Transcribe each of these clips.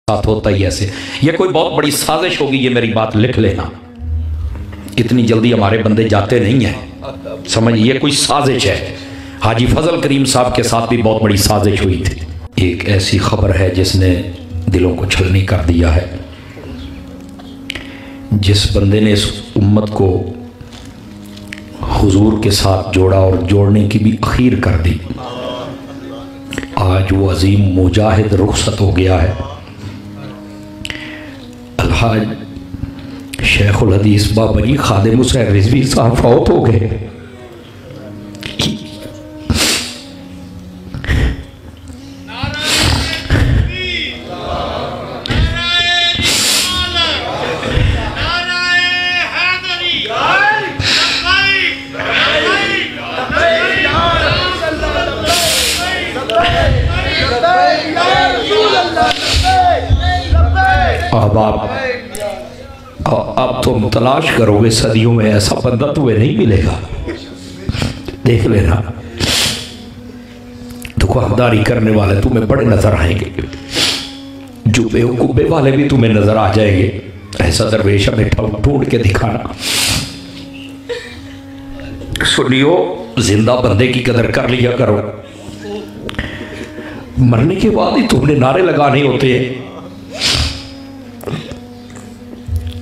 साथ होता ही ऐसे। ये कोई बहुत बड़ी साजिश होगी, ये मेरी बात लिख लेना। इतनी जल्दी हमारे बंदे जाते नहीं हैं, समझिए ये कोई साजिश है। हाजी फजल करीम साहब के साथ भी बहुत बड़ी साजिश हुई थी। एक ऐसी खबर है जिसने दिलों को छलनी कर दिया है। जिस बंदे ने इस उम्मत को हुजूर के साथ जोड़ा और जोड़ने की भी अखीर कर दी, आज वो अजीम मुजाहिद रुखसत हो गया है। अलहाज शेखुल हदीस बाबरी खादिम हुसैन रिजवी साहब फौत हो गए। अब तुम तलाश करोगे सदियों में, ऐसा बंदा तुम्हें नहीं मिलेगा। देख लेना, दुकानदारी करने वाले तुम्हें बड़े नजर आएंगे, जुबे कुब्बे वाले भी तुम्हें नजर आ जाएंगे। ऐसा दरवेश हमें ढूंढ के दिखाना। सुनियो, जिंदा बंदे की कदर कर लिया करो, मरने के बाद ही तुमने नारे लगाने होते हैं।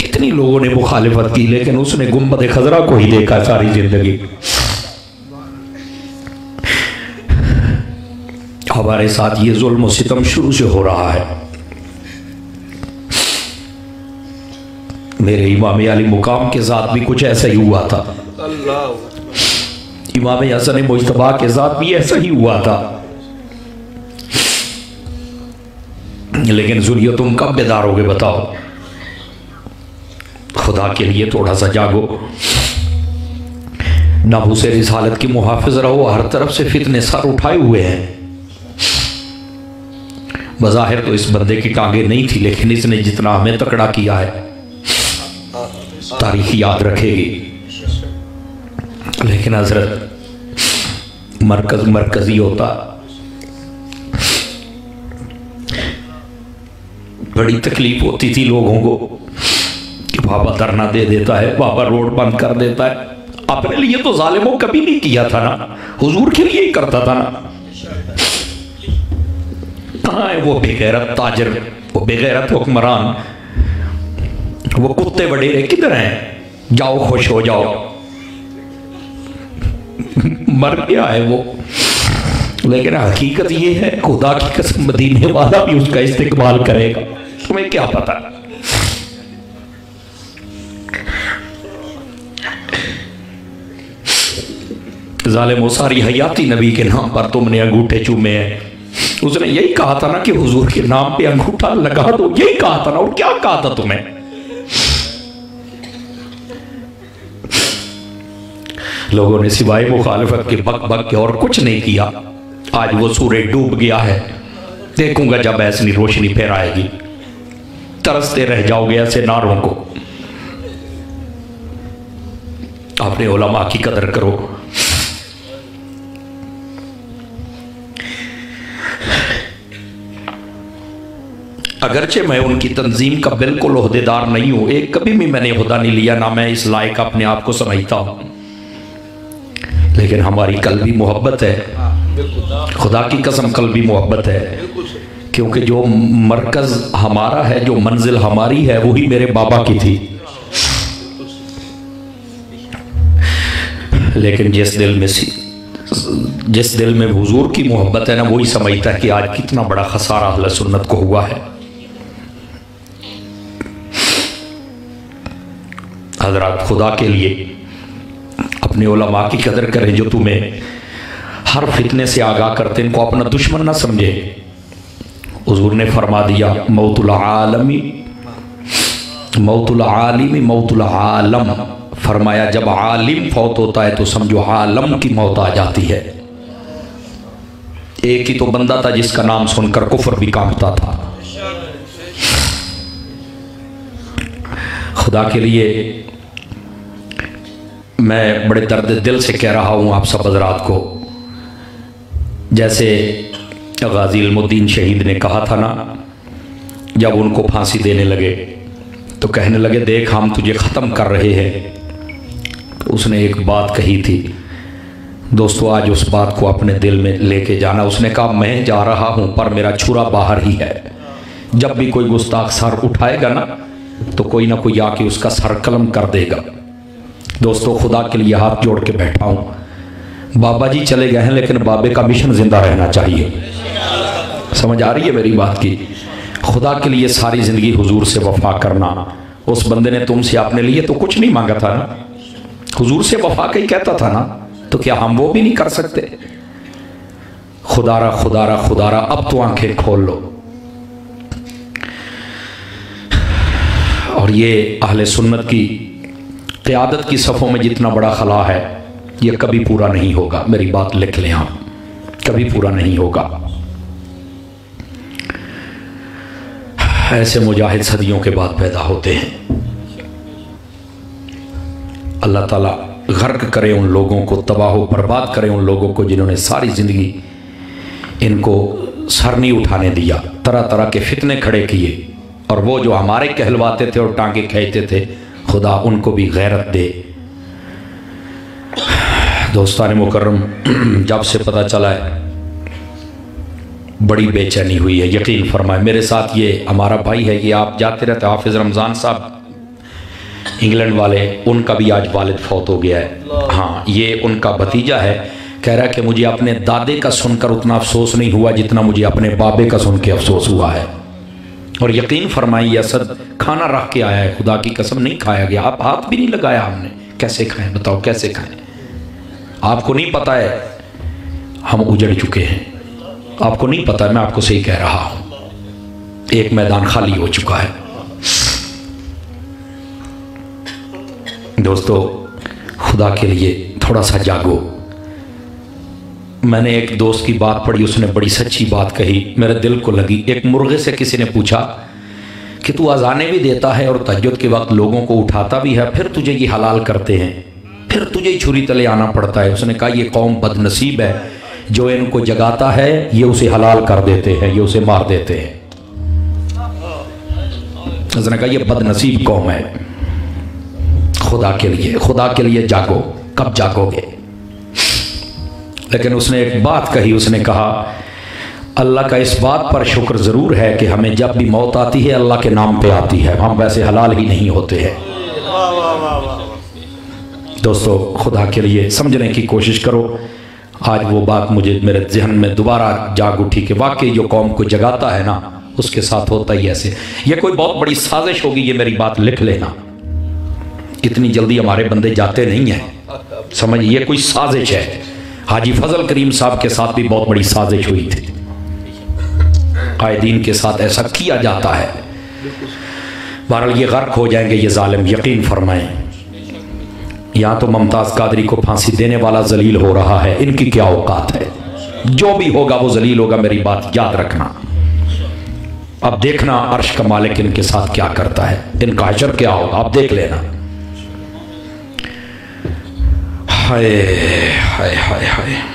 कितनी लोगों ने मुखालिफत की, लेकिन उसने गुंबद खजरा को ही देखा सारी जिंदगी। हमारे साथ ये जुल्म सितम शुरू से हो रहा है। मेरे इमाम अली मुकाम के साथ भी कुछ ऐसा ही हुआ था। इमाम हसन मुज्तबा के साथ भी ऐसा ही हुआ था। लेकिन जुलियो, तुम कब बेदार होगे बताओ? खुदा के लिए थोड़ा सा जागो। नाबूसे रिसालत की मुहाफिज रहो। हर तरफ से फितने सर उठाए हुए हैं। बज़ाहिर तो इस बंदे की टांगे नहीं थी, लेकिन इसने जितना हमें तकड़ा किया है तारीख याद रखेगी। लेकिन हजरत मरकजी होता, बड़ी तकलीफ होती थी लोगों को कि बाबा धरना दे देता है, बाबा रोड बंद कर देता है। अपने लिए तो जालिमों कभी नहीं किया था ना, हुजूर के लिए ही करता था ना। कहाँ है वो बेगैरत ताजर, वो बेगैरत हुक्मरान, वो कुत्ते वडेरे किधर हैं? जाओ खुश हो जाओ। मर गया है वो। लेकिन हकीकत ये है, खुदा की कसम मदीने वाला भी उसका इस्तेमाल करेगा। तुम्हें क्या पता? जालिमो, सारी हयाती नबी के नाम पर तुमने अंगूठे चूमे हैं। उसने यही कहा था ना कि हुजूर के नाम पे अंगूठा लगा दो, यही कहा था ना। और क्या कहा था तुम्हें? लोगों ने सिवाय मुखालिफत के बक बक के और कुछ नहीं किया। आज वो सूरज डूब गया है। देखूंगा जब ऐसी रोशनी फिर आएगी, तरसते रह जाओगे ऐसे नारों को। अपने उलमा की कदर करो। अगरचे मैं उनकी तंजीम का बिल्कुल ओहदेदार नहीं हूं, एक कभी भी मैंने ओहदा नहीं लिया, ना मैं इस लायक अपने आप को समझता हूं। लेकिन हमारी कल्बी मोहब्बत है, खुदा की कसम कल्बी मोहब्बत है। क्योंकि जो मरकज हमारा है, जो मंजिल हमारी है, वही मेरे बाबा की थी। लेकिन जिस दिल में हुजूर की मोहब्बत है ना, वही समझता है कि आज कितना बड़ा खसारा अहले सुन्नत को हुआ है। हजरत, खुदा के लिए अपने उलमा की कदर करें जो तुम्हें हर फितने से आगाह करते, इनको अपना दुश्मन ना समझे। हुजूर ने फरमा दिया, मौतुल आलमी मौतुल आलम। फरमाया जब आलिम फौत होता है तो समझो आलम की मौत आ जाती है। एक ही तो बंदा था जिसका नाम सुनकर कुफर भी कांपता था। खुदा के लिए मैं बड़े दर्द दिल से कह रहा हूँ आप सब हजरात को, जैसे गाजी इल्मुद्दीन शहीद ने कहा था ना जब उनको फांसी देने लगे तो कहने लगे, देख हम तुझे ख़त्म कर रहे हैं। तो उसने एक बात कही थी दोस्तों, आज उस बात को अपने दिल में लेके जाना। उसने कहा, मैं जा रहा हूँ पर मेरा छुरा बाहर ही है। जब भी कोई गुस्ताख सर उठाएगा ना तो कोई ना कोई आके उसका सर कलम कर देगा। दोस्तों, खुदा के लिए हाथ जोड़ के बैठा हूँ। बाबा जी चले गए हैं लेकिन बाबे का मिशन जिंदा रहना चाहिए। समझ आ रही है मेरी बात की? खुदा के लिए सारी ज़िंदगी हुजूर से वफा करना। उस बंदे ने तुमसे अपने लिए तो कुछ नहीं मांगा था ना, हुजूर से वफा का ही कहता था ना, तो क्या हम वो भी नहीं कर सकते? खुदारा खुदारा खुदारा, अब तो आंखें खोल लो। और ये अहले सुन्नत की क़यादत की सफ़ों में जितना बड़ा खला है, ये कभी पूरा नहीं होगा। मेरी बात लिख लें आप, कभी पूरा नहीं होगा। ऐसे मुजाहिद सदियों के बाद पैदा होते हैं। अल्लाह ताला गर्क करे उन लोगों को, तबाह बर्बाद करे उन लोगों को जिन्होंने सारी ज़िंदगी इनको सर नहीं उठाने दिया, तरह तरह के फितने खड़े किए। और वो जो हमारे कहलवाते थे और टांगे खींचते थे, खुदा उनको भी गैरत दे। दोस्तान मुकर्रम, जब से पता चला है बड़ी बेचैनी हुई है। यकीन फरमाए, मेरे साथ ये हमारा भाई है, ये आप जाते रहते, हाफिज़ रमज़ान साहब इंग्लैंड वाले, उनका भी आज वालिद फौत हो गया है। हाँ, ये उनका भतीजा है। कह रहा है कि मुझे अपने दादे का सुनकर उतना अफसोस नहीं हुआ जितना मुझे अपने बाबे का सुन के अफसोस हुआ है। और यकीन फरमाइए, असद खाना रख के आया है, खुदा की कसम नहीं खाया गया। आप हाथ भी नहीं लगाया हमने। कैसे खाएं बताओ, कैसे खाएं? आपको नहीं पता है हम उजड़ चुके हैं, आपको नहीं पता, मैं आपको सही कह रहा हूं। एक मैदान खाली हो चुका है। दोस्तों, खुदा के लिए थोड़ा सा जागो। मैंने एक दोस्त की बात पढ़ी, उसने बड़ी सच्ची बात कही, मेरे दिल को लगी। एक मुर्गे से किसी ने पूछा कि तू अजाने भी देता है और तहज्जुद के वक्त लोगों को उठाता भी है, फिर तुझे ये हलाल करते हैं, फिर तुझे ही छुरी तले आना पड़ता है। उसने कहा, ये कौम बदनसीब है, जो इनको जगाता है ये उसे हलाल कर देते हैं, ये उसे मार देते हैं। उसने कहा, ये बदनसीब कौम है। खुदा के लिए जागो। कब जागोगे? लेकिन उसने एक बात कही, उसने कहा, अल्लाह का इस बात पर शुक्र ज़रूर है कि हमें जब भी मौत आती है अल्लाह के नाम पे आती है, हम वैसे हलाल ही नहीं होते हैं। दोस्तों, खुदा के लिए समझने की कोशिश करो। आज वो बात मुझे मेरे जहन में दोबारा जाग उठी कि वाकई जो कौम को जगाता है ना, उसके साथ होता ही ऐसे। ये कोई बहुत बड़ी साजिश होगी, ये मेरी बात लिख लेना। इतनी जल्दी हमारे बंदे जाते नहीं हैं, समझिए, ये कोई साजिश है। हाजी फजल करीम साहब के साथ भी बहुत बड़ी साजिश हुई थी। आए दीन के साथ ऐसा किया जाता है। बहरहाल ये गर्क हो जाएंगे ये जालिम, यकीन फरमाएं। यहाँ तो मुमताज़ कादरी को फांसी देने वाला जलील हो रहा है, इनकी क्या औकात है? जो भी होगा वो जलील होगा, मेरी बात याद रखना। अब देखना अर्श का मालिक इनके साथ क्या करता है, इनका हशर क्या होगा, आप देख लेना। हाय हाय हाय हाय।